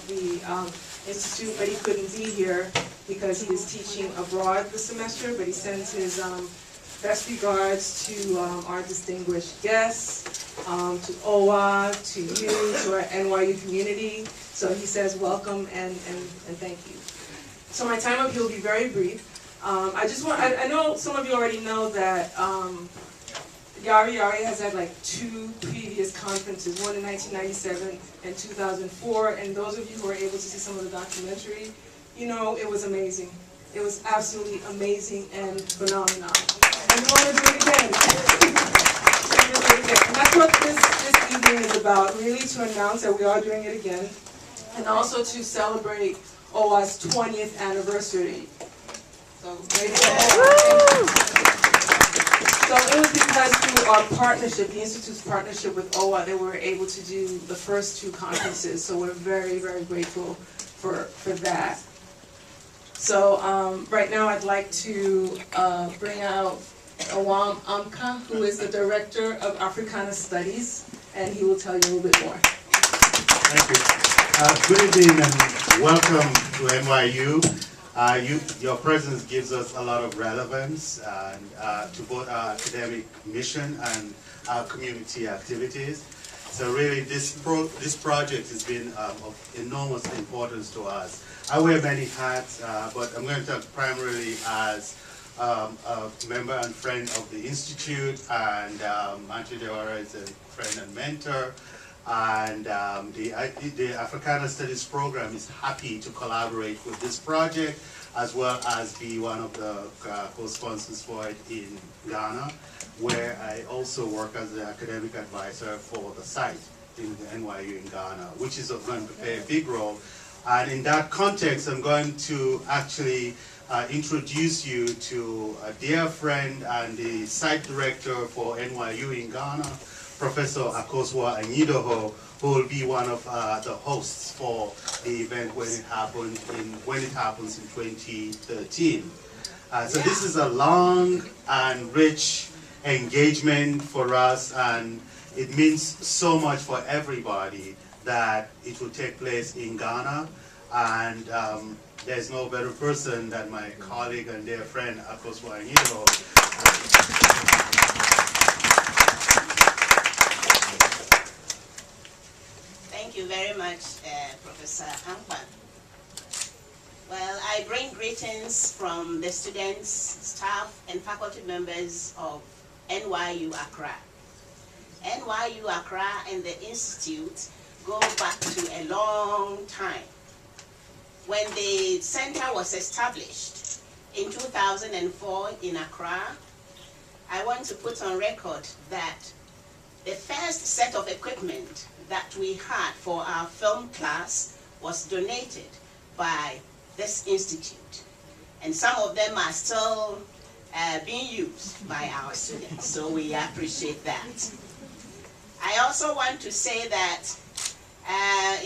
the Institute, but he couldn't be here because he is teaching abroad this semester, but he sends his best regards to our distinguished guests, to OWA, to you, to our NYU community. So he says welcome and thank you. So my time up here will be very brief. I know some of you already know that Yari has had like 2 previous conferences, one in 1997 and 2004, and those of you who were able to see some of the documentary, you know, it was amazing. It was absolutely amazing and phenomenal. And we want to do it again. And that's what this evening is about, really to announce that we are doing it again, and also to celebrate OWA's 20th anniversary. So, so it was because through our partnership, the Institute's partnership with OWA, that we were able to do the first 2 conferences. So we're very, very grateful for that. So right now I'd like to bring out Awam Amka, who is the Director of Africana Studies, and he will tell you a little bit more. Thank you. Good evening and welcome to NYU. Your presence gives us a lot of relevance to both our academic mission and our community activities. So really this project has been of enormous importance to us. I wear many hats, but I'm going to talk primarily as a member and friend of the Institute, and Auntie Deora is a friend and mentor. And the Africana Studies program is happy to collaborate with this project, as well as be one of the co-sponsors for it in Ghana, where I also work as the academic advisor for the site in the NYU in Ghana, which is going to play a big role. And in that context, I'm going to actually introduce you to a dear friend and the site director for NYU in Ghana, Professor Akosua Anyidoho, who will be one of the hosts for the event when it happens in 2013. So this is a long and rich engagement for us, and it means so much for everybody that it will take place in Ghana. And there's no better person than my colleague and dear friend Akosua Anyidoho. Thank you very much, Professor Ampa. Well, I bring greetings from the students, staff, and faculty members of NYU Accra. NYU Accra and the Institute go back to a long time. When the center was established in 2004 in Accra, I want to put on record that the first set of equipment that we had for our film class was donated by this institute. And some of them are still being used by our students, so we appreciate that. I also want to say that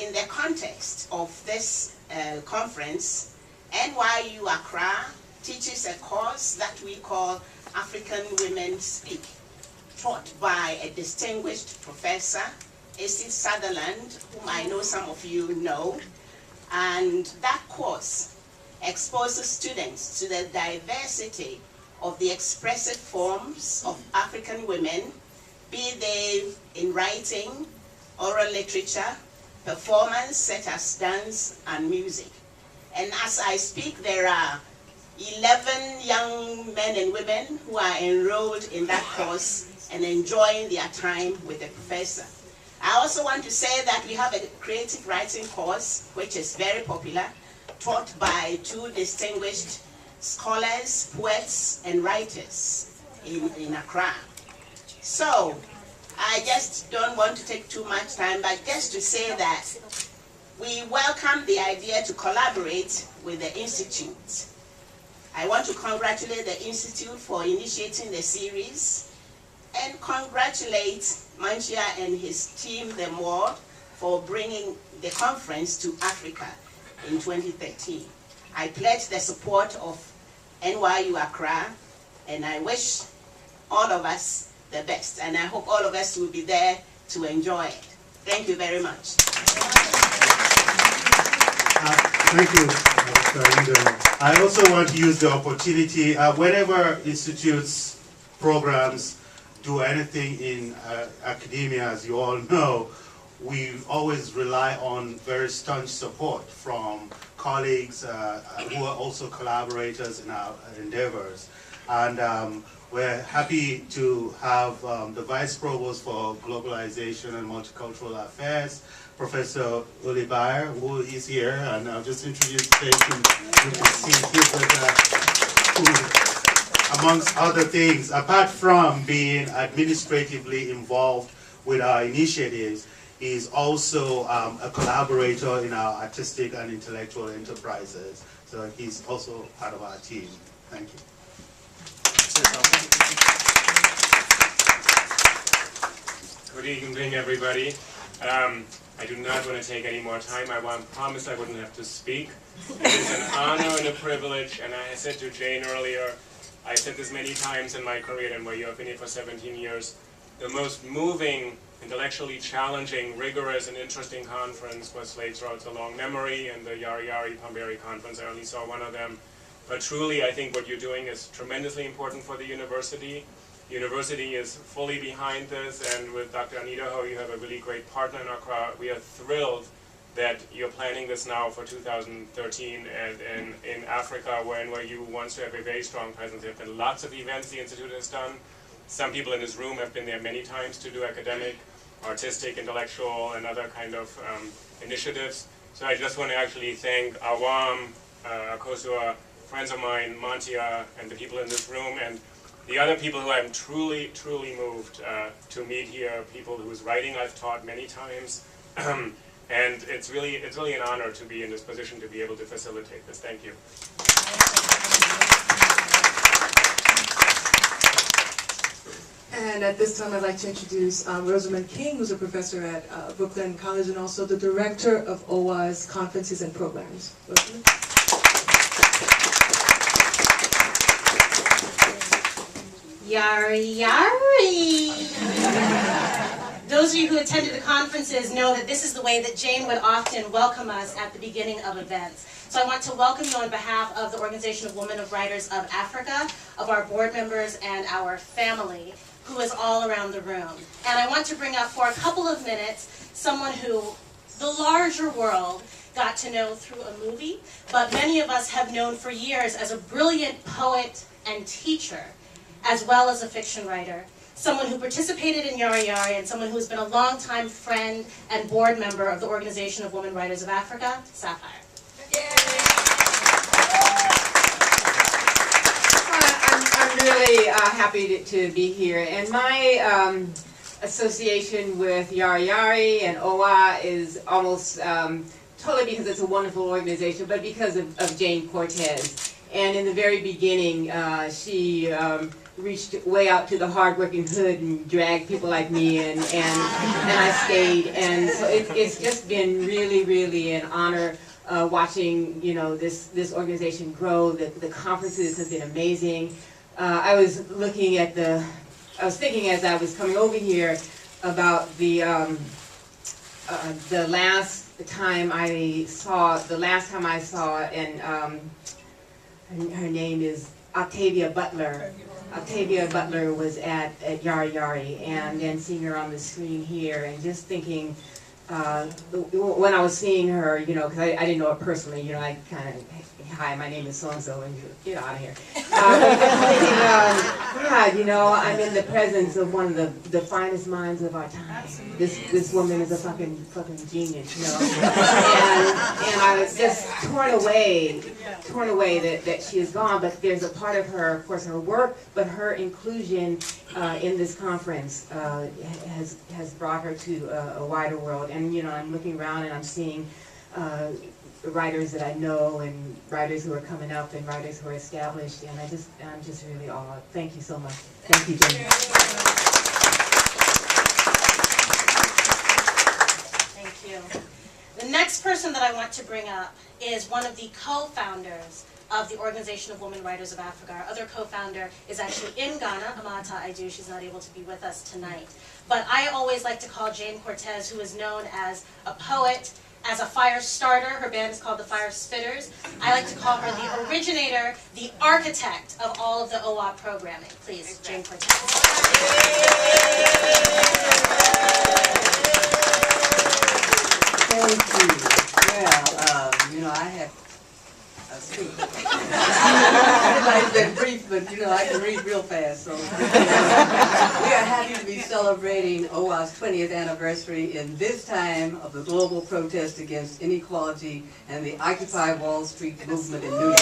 in the context of this conference, NYU Accra teaches a course that we call African Women Speak, taught by a distinguished professor, A.C. Sutherland, whom I know some of you know. And that course exposes students to the diversity of the expressive forms of African women, be they in writing, oral literature, performance such as dance and music. And as I speak, there are 11 young men and women who are enrolled in that course and enjoying their time with the professor. I also want to say that we have a creative writing course, which is very popular, taught by 2 distinguished scholars, poets, and writers in Accra. So, I just don't want to take too much time, but just to say that we welcome the idea to collaborate with the Institute. I want to congratulate the Institute for initiating the series and congratulate Manchia and his team, the MOD, for bringing the conference to Africa in 2013. I pledge the support of NYU Accra, and I wish all of us the best, and I hope all of us will be there to enjoy it. Thank you very much. Thank you, Mr. Angelou. I also want to use the opportunity, whenever institutes, programs do anything in academia, as you all know, we always rely on very staunch support from colleagues who are also collaborators in our endeavors. And we're happy to have the Vice Provost for Globalization and Multicultural Affairs, Professor Uli Bayer, who is here, and I'll just introduce him. You can see here who, amongst other things, apart from being administratively involved with our initiatives, is also a collaborator in our artistic and intellectual enterprises. So he's also part of our team. Thank you. Good evening, everybody. I do not want to take any more time. I promised I wouldn't have to speak. It is an honor and a privilege, and I said to Jane earlier, I said this many times in my career, and where you have been here for 17 years, the most moving, intellectually challenging, rigorous, and interesting conference was Slaves, Roads Along Memory and the Yari Yari Pamberi conference. I only saw one of them. But truly, I think what you're doing is tremendously important for the university. The university is fully behind this, and with Dr. Anita Ho, you have a really great partner in our crowd. We are thrilled that you're planning this now for 2013 and in Africa, where NYU wants to have a very strong presence. There have been lots of events the Institute has done. Some people in this room have been there many times to do academic, artistic, intellectual, and other kind of initiatives. So I just want to actually thank Awam, Akosua, friends of mine, Mantia, and the people in this room, and the other people who I'm truly, truly moved to meet here, people whose writing I've taught many times. And it's really an honor to be in this position to be able to facilitate this. Thank you. And at this time, I'd like to introduce Rosamund King, who's a professor at Brooklyn College and also the director of OWA's conferences and programs. Rosamund? Yari Yari! Those of you who attended the conferences know that this is the way that Jane would often welcome us at the beginning of events. So I want to welcome you on behalf of the Organization of Women of Writers of Africa, of our board members, and our family, who is all around the room. And I want to bring up for a couple of minutes someone who the larger world got to know through a movie, but many of us have known for years as a brilliant poet and teacher, as well as a fiction writer. Someone who participated in Yari Yari, and someone who's been a longtime friend and board member of the Organization of Women Writers of Africa, Sapphire. I'm really happy to be here, and my association with Yari Yari and OWA is almost totally because it's a wonderful organization, but because of Jane Cortez. And in the very beginning, she reached way out to the hardworking hood and dragged people like me in, and I stayed. And so it's just been really, really an honor watching, you know, this organization grow. The conferences have been amazing. I was thinking as I was coming over here about the last time I saw, and her name is Octavia Butler. Octavia Butler was at Yari Yari, and then seeing her on the screen here, and just thinking, when I was seeing her, you know, because I didn't know her personally, you know, I kind of, hi, my name is so-and-so, and get out of here. God, you know, I'm in the presence of one of the finest minds of our time. This woman is a fucking genius, you know. And I was just torn away that she is gone, but there's a part of her, of course, her work, but her inclusion in this conference has brought her to a wider world. And, you know, I'm looking around and I'm seeing writers that I know, and writers who are coming up, and writers who are established, and I'm just really awed. Thank you so much. Thank you, Jane. Thank you. The next person that I want to bring up is one of the co-founders of the Organization of Women Writers of Africa. Our other co-founder is actually in Ghana, Amata Aidu. She's not able to be with us tonight. But I always like to call Jane Cortez, who is known as a poet, as a fire starter. Her band is called the Fire Spitters. I like to call her the originator, the architect of all of the OWA programming. Please, Jane Cortez. Thank you. Well, I have a speech. Everybody's been brief, but I can read real fast. So we are happy to be celebrating OWA's 20th anniversary in this time of the global protest against inequality and the Occupy Wall Street movement in New York.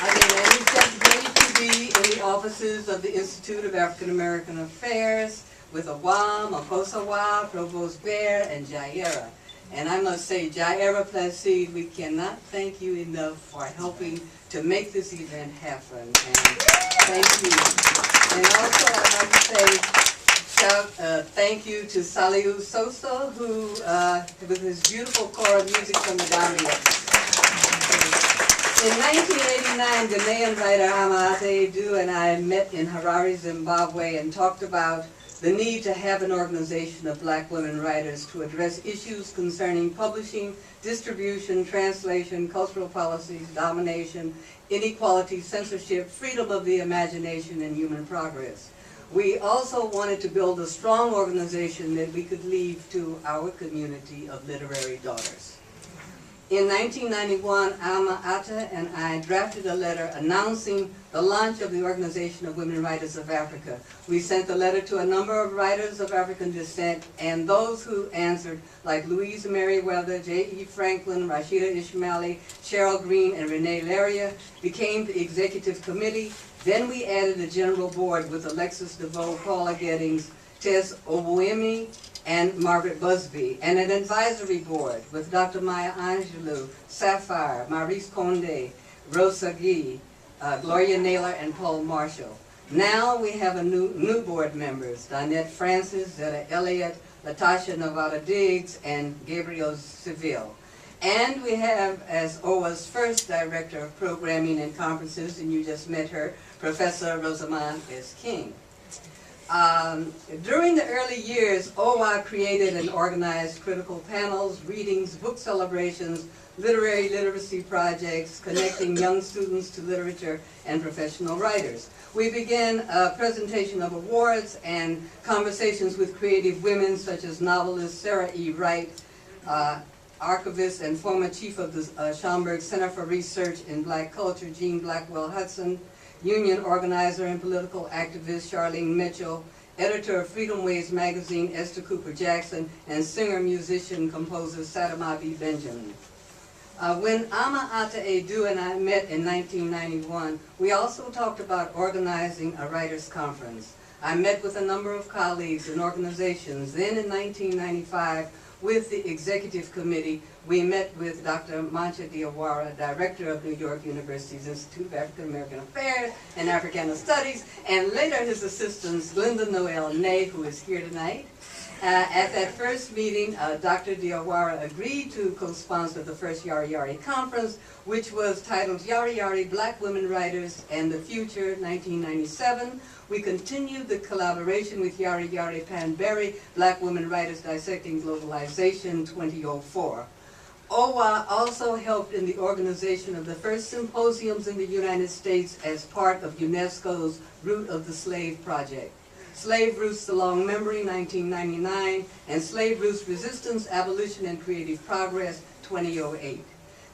And it's just great to be in the offices of the Institute of African American Affairs with Awam, Okosawa, Provost Bear, and Jaira. And I must say, Jaira Placide, we cannot thank you enough for helping to make this event happen. And thank you. And also, I'd like to say thank you to Saliu Soso, who, with his beautiful choral music from the Gambia. In 1989, Ghanaian writer Ama Angelou and I met in Harare, Zimbabwe, and talked about the need to have an organization of black women writers to address issues concerning publishing, distribution, translation, cultural policies, domination, inequality, censorship, freedom of the imagination, and human progress. We also wanted to build a strong organization that we could leave to our community of literary daughters. In 1991, Alma Ata and I drafted a letter announcing the launch of the Organization of Women Writers of Africa. We sent the letter to a number of writers of African descent, and those who answered, like Louise Merriweather, J.E. Franklin, Rashida Ismaili, Cheryl Green, and Renee Laria, became the executive committee. Then we added a general board with Alexis DeVoe, Paula Gettings, Tess Obuemi, and Margaret Busby, and an advisory board with Dr. Maya Angelou, Sapphire, Maurice Conde, Rosa Guy, Gloria Naylor, and Paul Marshall. Now we have a new board members, Donette Francis, Zeta Elliott, Latasha Nevada Diggs, and Gabriel Seville. And we have, as OWA's first director of programming and conferences, and you just met her, Professor Rosamond S. King. During the early years, OWA created and organized critical panels, readings, book celebrations, literary literacy projects, connecting young students to literature and professional writers. We began a presentation of awards and conversations with creative women such as novelist Sarah E. Wright, archivist and former chief of the Schomburg Center for Research in Black Culture, Jean Blackwell Hudson, union organizer and political activist Charlene Mitchell, editor of Freedom Ways magazine Esther Cooper Jackson, and singer, musician, composer Sadama B. Benjamin. When Ama Ata Edu and I met in 1991, we also talked about organizing a writers' conference. I met with a number of colleagues and organizations. Then in 1995, with the executive committee, we met with Dr. Mancha Diawara, director of New York University's Institute of African American Affairs and Africana Studies, and later his assistants, Glenda Noel Ney, who is here tonight. At that first meeting, Dr. Diawara agreed to co-sponsor the first Yari Yari conference, which was titled Yari Yari Black Women Writers and the Future, 1997. We continued the collaboration with Yari Yari Panberry, Black Women Writers Dissecting Globalization, 2004. OWA also helped in the organization of the first symposiums in the United States as part of UNESCO's Root of the Slave Project. Slave Roots Along Memory, 1999, and Slave Roots Resistance, Abolition, and Creative Progress, 2008.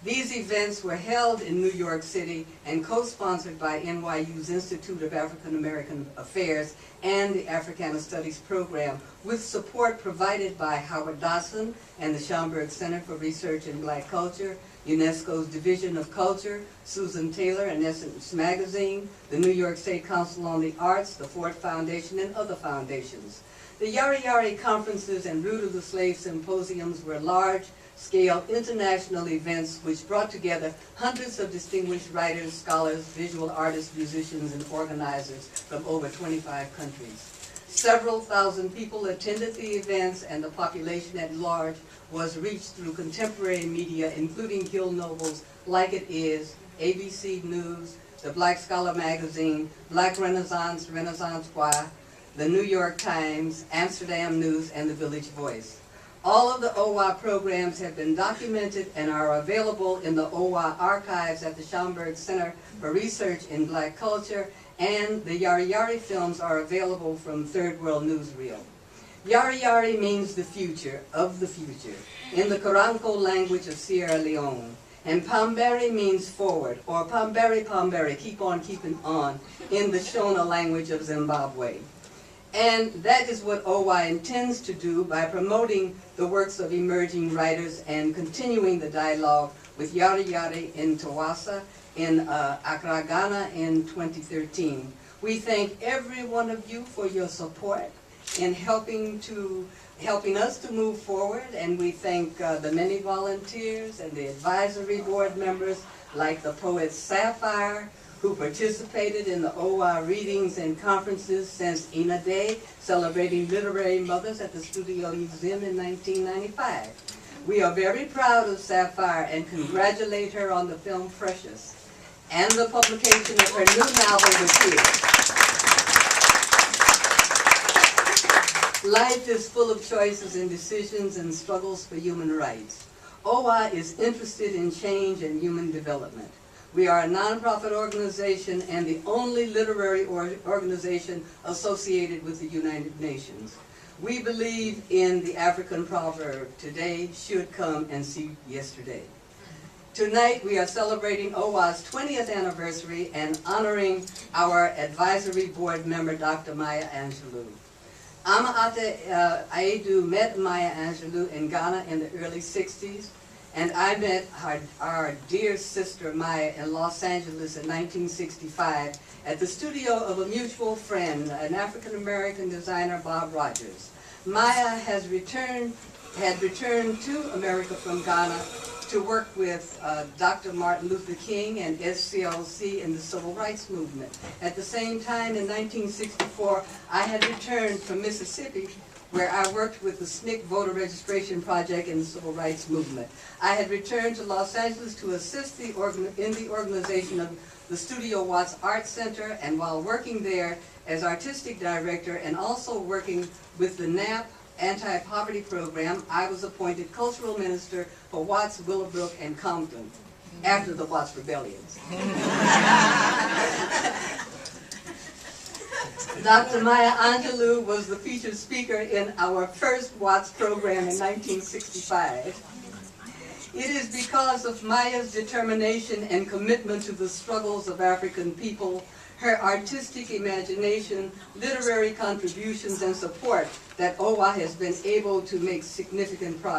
These events were held in New York City and co-sponsored by NYU's Institute of African American Affairs and the Africana Studies program, with support provided by Howard Dawson and the Schomburg Center for Research in Black Culture, UNESCO's Division of Culture, Susan Taylor and Essence Magazine, the New York State Council on the Arts, the Ford Foundation, and other foundations. The Yari Yari conferences and Root of the Slave symposiums were large-scale international events which brought together hundreds of distinguished writers, scholars, visual artists, musicians, and organizers from over 25 countries. Several thousand people attended the events, and the population at large was reached through contemporary media, including Hill Noble's Like It Is, ABC News, the Black Scholar magazine, Black Renaissance, Renaissance Choir, the New York Times, Amsterdam News, and the Village Voice. All of the OWA programs have been documented and are available in the OWA archives at the Schomburg Center for Research in Black Culture, and the Yari Yari films are available from Third World Newsreel. Yari Yari means the future, of the future, in the Karanko language of Sierra Leone. And Pamberi means forward, or Pamberi Pamberi, keep on keeping on, in the Shona language of Zimbabwe. And that is what OWA intends to do by promoting the works of emerging writers and continuing the dialogue with Yari Yari in Tawasa, in Accra, Ghana in 2013. We thank every one of you for your support in helping us to move forward, and we thank the many volunteers and the advisory board members like the poet Sapphire, who participated in the OWA readings and conferences since Ina Day, celebrating literary mothers at the Studio Museum in 1995. We are very proud of Sapphire and congratulate her on the film Precious and the publication of her new novel, The Tears. Life is full of choices and decisions and struggles for human rights. OWA is interested in change and human development. We are a nonprofit organization and the only literary organization associated with the United Nations. We believe in the African proverb, today should come and see yesterday. Tonight we are celebrating OWA's 20th anniversary and honoring our advisory board member, Dr. Maya Angelou. Amaate Aedu met Maya Angelou in Ghana in the early 60s. And I met our dear sister Maya in Los Angeles in 1965 at the studio of a mutual friend, an African-American designer, Bob Rogers. Maya had returned to America from Ghana to work with Dr. Martin Luther King and SCLC in the Civil Rights Movement. At the same time, in 1964, I had returned from Mississippi, where I worked with the SNCC voter registration project in the Civil Rights Movement. I had returned to Los Angeles to assist in the organization of the Studio Watts Art Center, and while working there as artistic director and also working with the NAP anti-poverty program, I was appointed cultural minister for Watts, Willowbrook, and Compton after the Watts rebellions. Dr. Maya Angelou was the featured speaker in our first Watts program in 1965. It is because of Maya's determination and commitment to the struggles of African people, her artistic imagination, literary contributions, and support that OWA has been able to make significant progress.